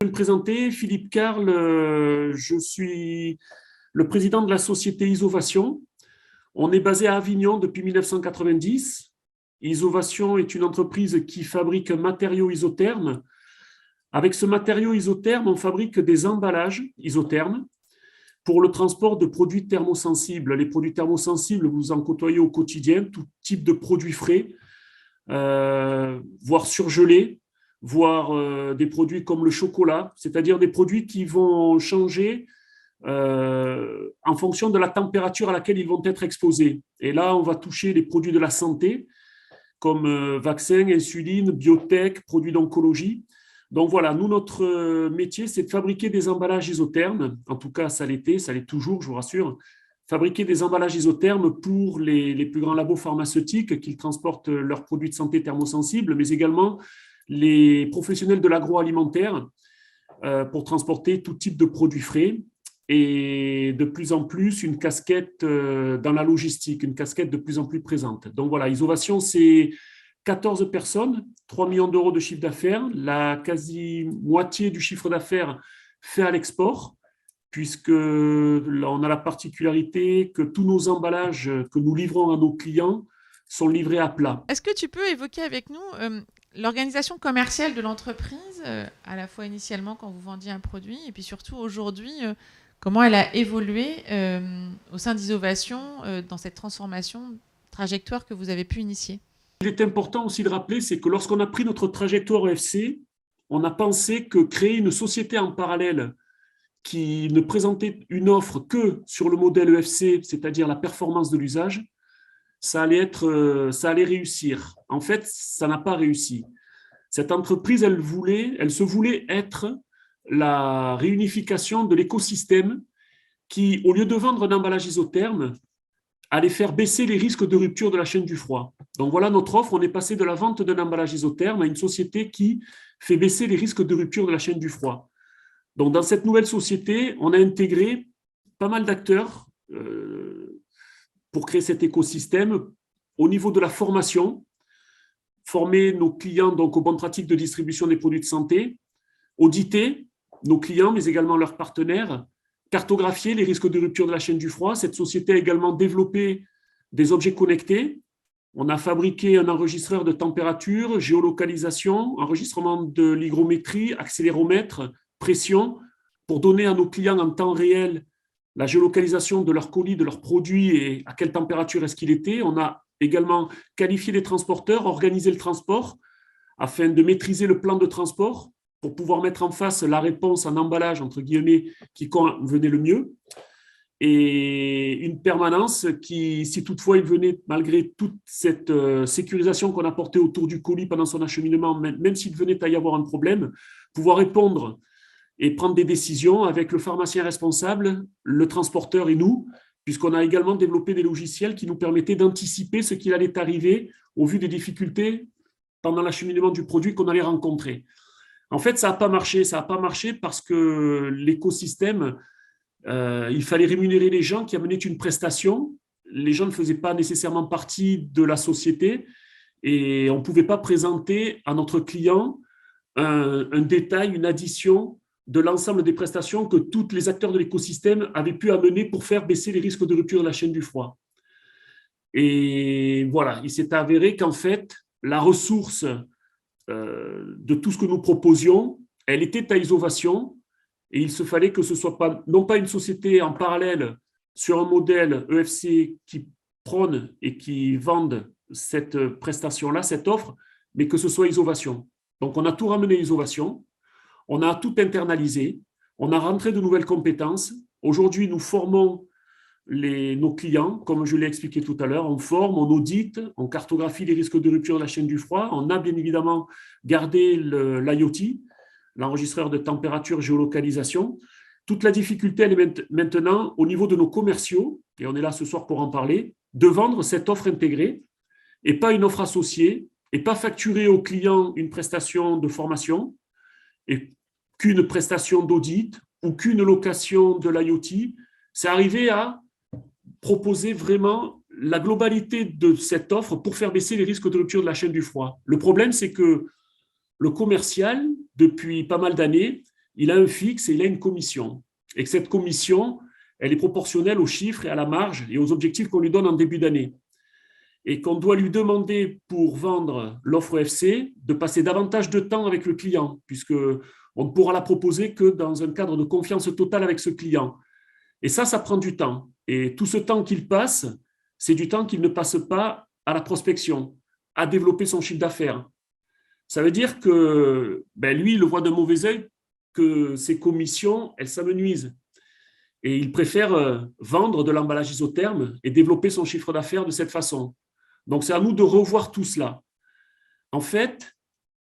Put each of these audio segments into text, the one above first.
me présenter, Philippe Carle, je suis le président de la société Isovation. On est basé à Avignon depuis 1990. Isovation est une entreprise qui fabrique un matériau isotherme. Avec ce matériau isotherme, on fabrique des emballages isothermes pour le transport de produits thermosensibles. Les produits thermosensibles, vous en côtoyez au quotidien, tout type de produits frais, voire surgelés, voire des produits comme le chocolat, c'est-à-dire des produits qui vont changer en fonction de la température à laquelle ils vont être exposés. Et là, on va toucher les produits de la santé, comme vaccins, insuline, biotech, produits d'oncologie. Donc voilà, nous, notre métier, c'est de fabriquer des emballages isothermes. En tout cas, ça l'était, ça l'est toujours, je vous rassure. Fabriquer des emballages isothermes pour les plus grands labos pharmaceutiques qui transportent leurs produits de santé thermosensibles, mais également les professionnels de l'agroalimentaire pour transporter tout type de produits frais et de plus en plus une casquette dans la logistique, une casquette de plus en plus présente. Donc voilà, Isovation, c'est 14 personnes, 3 millions d'euros de chiffre d'affaires, la quasi-moitié du chiffre d'affaires fait à l'export, puisque là, on a la particularité que tous nos emballages que nous livrons à nos clients sont livrés à plat. Est-ce que tu peux évoquer avec nous l'organisation commerciale de l'entreprise, à la fois initialement quand vous vendiez un produit, et puis surtout aujourd'hui, comment elle a évolué au sein d'Isovation dans cette transformation, trajectoire que vous avez pu initier? Il est important aussi de rappeler, c'est que lorsqu'on a pris notre trajectoire EFC, on a pensé que créer une société en parallèle qui ne présentait une offre que sur le modèle EFC, c'est-à-dire la performance de l'usage, ça allait réussir. En fait, ça n'a pas réussi. Cette entreprise, elle se voulait être la réunification de l'écosystème qui, au lieu de vendre un emballage isotherme, allait faire baisser les risques de rupture de la chaîne du froid. Donc voilà notre offre, on est passé de la vente d'un emballage isotherme à une société qui fait baisser les risques de rupture de la chaîne du froid. Donc dans cette nouvelle société, on a intégré pas mal d'acteurs pour créer cet écosystème au niveau de la formation, former nos clients donc aux bonnes pratiques de distribution des produits de santé, auditer nos clients, mais également leurs partenaires, cartographier les risques de rupture de la chaîne du froid. Cette société a également développé des objets connectés. On a fabriqué un enregistreur de température, géolocalisation, enregistrement de l'hygrométrie, accéléromètre, pression, pour donner à nos clients en temps réel la géolocalisation de leur colis, de leurs produits et à quelle température est-ce qu'il était. On a également qualifié les transporteurs, organisé le transport afin de maîtriser le plan de transport pour pouvoir mettre en face la réponse en emballage, entre guillemets, qui convenait le mieux. Et une permanence qui, si toutefois il venait, malgré toute cette sécurisation qu'on a portée autour du colis pendant son acheminement, même s'il venait à y avoir un problème, pouvoir répondre et prendre des décisions avec le pharmacien responsable, le transporteur et nous, puisqu'on a également développé des logiciels qui nous permettaient d'anticiper ce qui allait arriver au vu des difficultés pendant l'acheminement du produit qu'on allait rencontrer. En fait, ça n'a pas marché. Ça n'a pas marché parce que l'écosystème, il fallait rémunérer les gens qui amenaient une prestation. Les gens ne faisaient pas nécessairement partie de la société et on ne pouvait pas présenter à notre client un détail, une addition de l'ensemble des prestations que tous les acteurs de l'écosystème avaient pu amener pour faire baisser les risques de rupture de la chaîne du froid. Et voilà, il s'est avéré qu'en fait, la ressource de tout ce que nous proposions, elle était à Isovation et il se fallait que ce soit pas, non pas une société en parallèle sur un modèle EFC qui prône et qui vende cette prestation-là, cette offre, mais que ce soit Isovation. Donc, on a tout ramené à Isovation, on a tout internalisé, on a rentré de nouvelles compétences. Aujourd'hui, nous formons nos clients, comme je l'ai expliqué tout à l'heure, on forme, on audite, on cartographie les risques de rupture de la chaîne du froid. On a bien évidemment gardé l'IoT, l'enregistreur de température géolocalisation. Toute la difficulté, elle est maintenant au niveau de nos commerciaux, et on est là ce soir pour en parler, de vendre cette offre intégrée et pas une offre associée, et pas facturer aux clients une prestation de formation et qu'une prestation d'audit ou qu'une location de l'IoT. C'est arrivé à proposer vraiment la globalité de cette offre pour faire baisser les risques de rupture de la chaîne du froid. Le problème, c'est que le commercial, depuis pas mal d'années, il a un fixe et il a une commission. Et que cette commission, elle est proportionnelle aux chiffres et à la marge et aux objectifs qu'on lui donne en début d'année. Et qu'on doit lui demander pour vendre l'offre EFC de passer davantage de temps avec le client, puisqu'on ne pourra la proposer que dans un cadre de confiance totale avec ce client. Et ça prend du temps. Et tout ce temps qu'il passe, c'est du temps qu'il ne passe pas à la prospection, à développer son chiffre d'affaires. Ça veut dire que lui, il le voit d'un mauvais œil, que ses commissions, elles s'amenuisent. Et il préfère vendre de l'emballage isotherme et développer son chiffre d'affaires de cette façon. Donc, c'est à nous de revoir tout cela. En fait,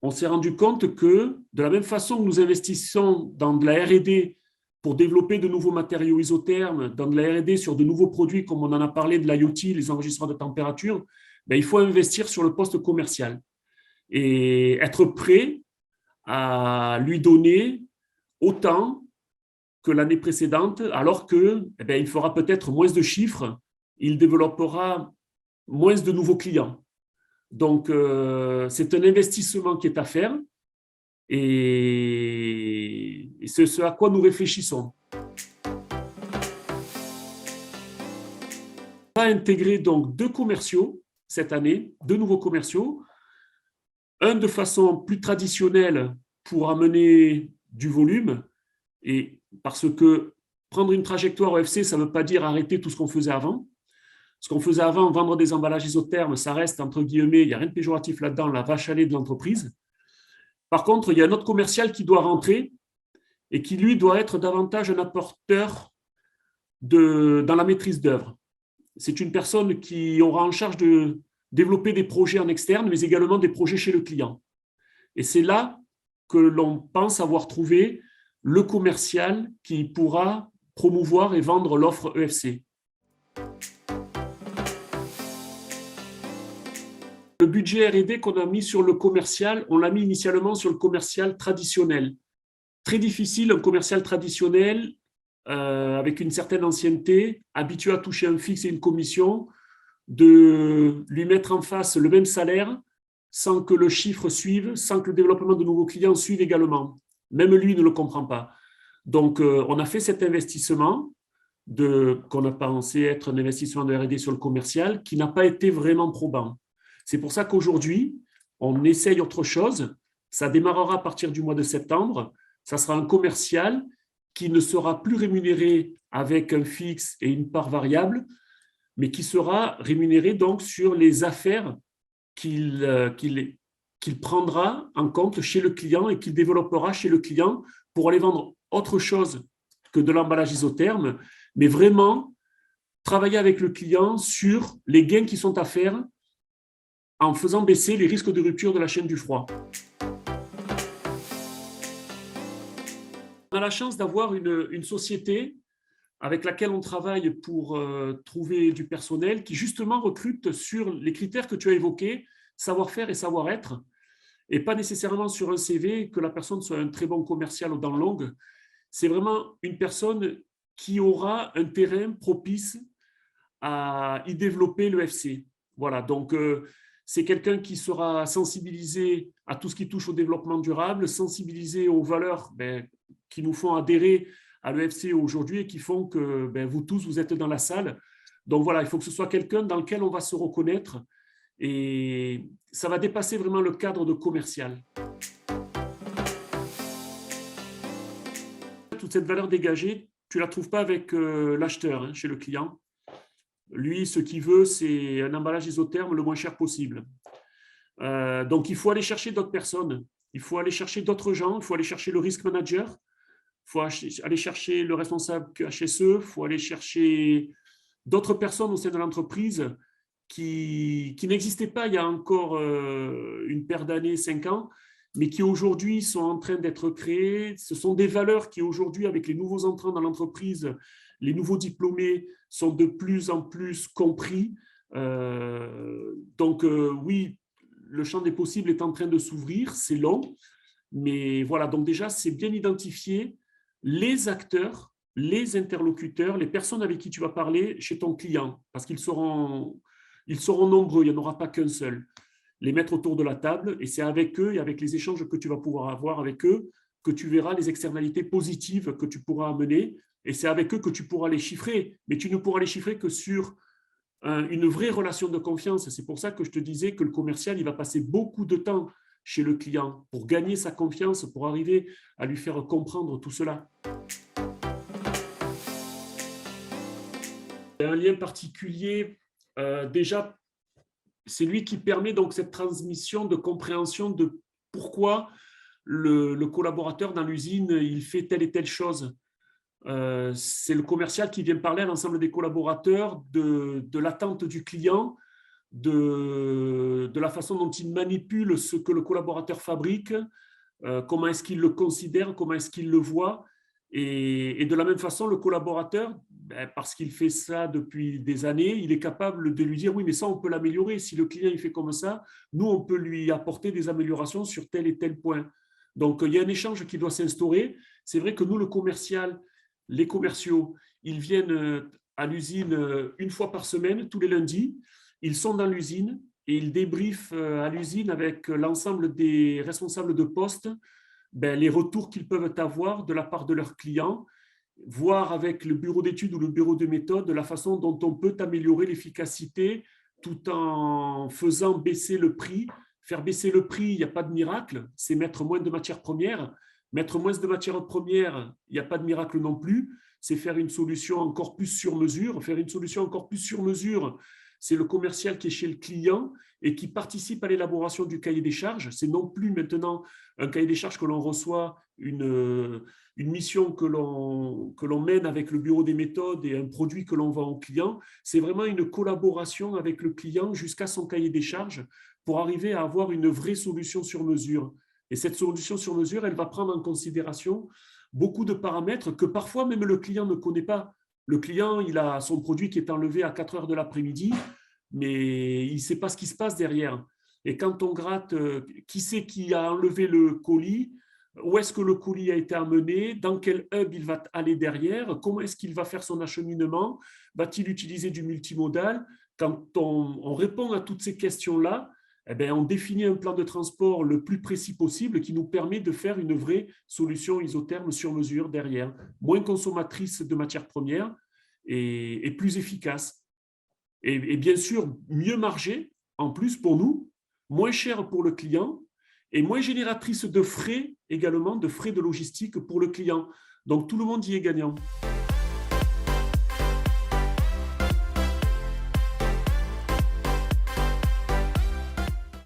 on s'est rendu compte que de la même façon que nous investissons dans de la R&D pour développer de nouveaux matériaux isothermes, dans de la R&D sur de nouveaux produits, comme on en a parlé, de l'IoT, les enregistrements de température, il faut investir sur le poste commercial et être prêt à lui donner autant que l'année précédente, alors qu'il fera peut-être moins de chiffres, il développera moins de nouveaux clients. Donc, c'est un investissement qui est à faire et c'est ce à quoi nous réfléchissons. On va intégrer donc 2 commerciaux cette année, 2 nouveaux commerciaux, un de façon plus traditionnelle pour amener du volume, et parce que prendre une trajectoire OFC, ça ne veut pas dire arrêter tout ce qu'on faisait avant. Ce qu'on faisait avant, vendre des emballages isothermes, ça reste, entre guillemets, il n'y a rien de péjoratif là-dedans, la vache à lait de l'entreprise. Par contre, il y a un autre commercial qui doit rentrer et qui, lui, doit être davantage un apporteur dans la maîtrise d'œuvre. C'est une personne qui aura en charge de développer des projets en externe, mais également des projets chez le client. Et c'est là que l'on pense avoir trouvé le commercial qui pourra promouvoir et vendre l'offre EFC. Le budget R&D qu'on a mis sur le commercial, on l'a mis initialement sur le commercial traditionnel. Très difficile, un commercial traditionnel avec une certaine ancienneté, habitué à toucher un fixe et une commission, de lui mettre en face le même salaire sans que le chiffre suive, sans que le développement de nouveaux clients suive également. Même lui ne le comprend pas. Donc, on a fait cet investissement qu'on a pensé être un investissement de R&D sur le commercial qui n'a pas été vraiment probant. C'est pour ça qu'aujourd'hui, on essaye autre chose. Ça démarrera à partir du mois de septembre. Ça sera un commercial qui ne sera plus rémunéré avec un fixe et une part variable, mais qui sera rémunéré donc sur les affaires qu'il prendra en compte chez le client et qu'il développera chez le client pour aller vendre autre chose que de l'emballage isotherme, mais vraiment travailler avec le client sur les gains qui sont à faire en faisant baisser les risques de rupture de la chaîne du froid. On a la chance d'avoir une société avec laquelle on travaille pour trouver du personnel qui justement recrute sur les critères que tu as évoqués, savoir-faire et savoir-être, et pas nécessairement sur un CV que la personne soit un très bon commercial aux dents longues. C'est vraiment une personne qui aura un terrain propice à y développer l'EFC. Voilà, donc c'est quelqu'un qui sera sensibilisé à tout ce qui touche au développement durable, sensibilisé aux valeurs qui nous font adhérer à l'EFC aujourd'hui et qui font que vous tous, vous êtes dans la salle. Donc voilà, il faut que ce soit quelqu'un dans lequel on va se reconnaître et ça va dépasser vraiment le cadre de commercial. Toute cette valeur dégagée, tu ne la trouves pas avec l'acheteur, chez le client. Lui, ce qu'il veut, c'est un emballage isotherme le moins cher possible. Donc, il faut aller chercher d'autres personnes. Il faut aller chercher d'autres gens. Il faut aller chercher le risk manager. Il faut aller chercher le responsable HSE. Il faut aller chercher d'autres personnes au sein de l'entreprise qui n'existaient pas il y a encore une paire d'années, 5 ans, mais qui aujourd'hui sont en train d'être créées. Ce sont des valeurs qui aujourd'hui, avec les nouveaux entrants dans l'entreprise, les nouveaux diplômés sont de plus en plus compris. Donc, oui, le champ des possibles est en train de s'ouvrir, c'est long, mais voilà, donc déjà, c'est bien identifier les acteurs, les interlocuteurs, les personnes avec qui tu vas parler chez ton client, parce qu'ils seront nombreux, il n'y en aura pas qu'un seul. Les mettre autour de la table, et c'est avec eux et avec les échanges que tu vas pouvoir avoir avec eux que tu verras les externalités positives que tu pourras amener, et c'est avec eux que tu pourras les chiffrer, mais tu ne pourras les chiffrer que sur une vraie relation de confiance. C'est pour ça que je te disais que le commercial, il va passer beaucoup de temps chez le client pour gagner sa confiance, pour arriver à lui faire comprendre tout cela. Il y a un lien particulier, déjà, c'est lui qui permet donc cette transmission de compréhension de pourquoi le collaborateur dans l'usine, il fait telle et telle chose. C'est le commercial qui vient parler à l'ensemble des collaborateurs de l'attente du client, de la façon dont il manipule ce que le collaborateur fabrique, comment est-ce qu'il le considère, comment est-ce qu'il le voit. Et de la même façon, le collaborateur, parce qu'il fait ça depuis des années, il est capable de lui dire, oui, mais ça, on peut l'améliorer. Si le client il fait comme ça, nous, on peut lui apporter des améliorations sur tel et tel point. Donc, il y a un échange qui doit s'instaurer. C'est vrai que nous, le commercial, les commerciaux, ils viennent à l'usine une fois par semaine, tous les lundis. Ils sont dans l'usine et ils débriefent à l'usine avec l'ensemble des responsables de poste les retours qu'ils peuvent avoir de la part de leurs clients, voir avec le bureau d'études ou le bureau de méthode la façon dont on peut améliorer l'efficacité tout en faisant baisser le prix. Faire baisser le prix, il n'y a pas de miracle, c'est mettre moins de matières premières. Mettre moins de matières premières, il n'y a pas de miracle non plus, c'est faire une solution encore plus sur mesure. Faire une solution encore plus sur mesure, c'est le commercial qui est chez le client et qui participe à l'élaboration du cahier des charges. C'est non plus maintenant un cahier des charges que l'on reçoit, une mission que l'on mène avec le bureau des méthodes et un produit que l'on vend au client. C'est vraiment une collaboration avec le client jusqu'à son cahier des charges pour arriver à avoir une vraie solution sur mesure. Et cette solution sur mesure, elle va prendre en considération beaucoup de paramètres que parfois même le client ne connaît pas. Le client, il a son produit qui est enlevé à 4 heures de l'après-midi, mais il ne sait pas ce qui se passe derrière. Et quand on gratte, qui c'est qui a enlevé le colis, où est-ce que le colis a été amené, dans quel hub il va aller derrière, comment est-ce qu'il va faire son acheminement, va-t-il utiliser du multimodal? Quand on répond à toutes ces questions-là, on définit un plan de transport le plus précis possible qui nous permet de faire une vraie solution isotherme sur mesure derrière, moins consommatrice de matières premières et plus efficace. Et bien sûr, mieux margé en plus pour nous, moins cher pour le client et moins génératrice de frais également, de frais de logistique pour le client. Donc tout le monde y est gagnant.